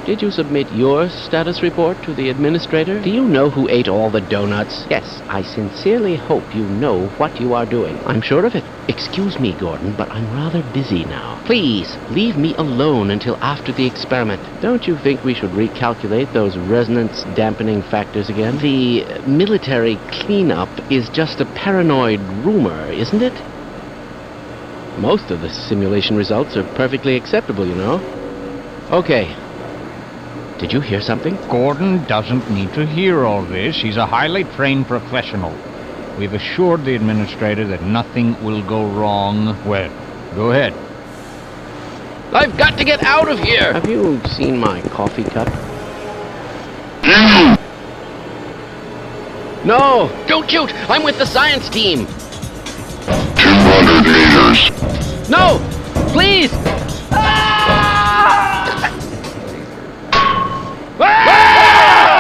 Did you submit your status report to the administrator? Do you know who ate all the donuts? Yes, I sincerely hope you know what you are doing. I'm sure of it. Excuse me, Gordon, but I'm rather busy now. Please, leave me alone until after the experiment. Don't you think we should recalculate those resonance dampening factors again? The military cleanup is just a paranoid rumor, isn't it? Most of the simulation results are perfectly acceptable, you know. Okay. Did you hear something? Gordon doesn't need to hear all this. He's a highly trained professional. We've assured the administrator that nothing will go wrong. Well, go ahead. I've got to get out of here! Have you seen my coffee cup? No! Don't shoot! I'm with the science team! 200 meters. No! Please!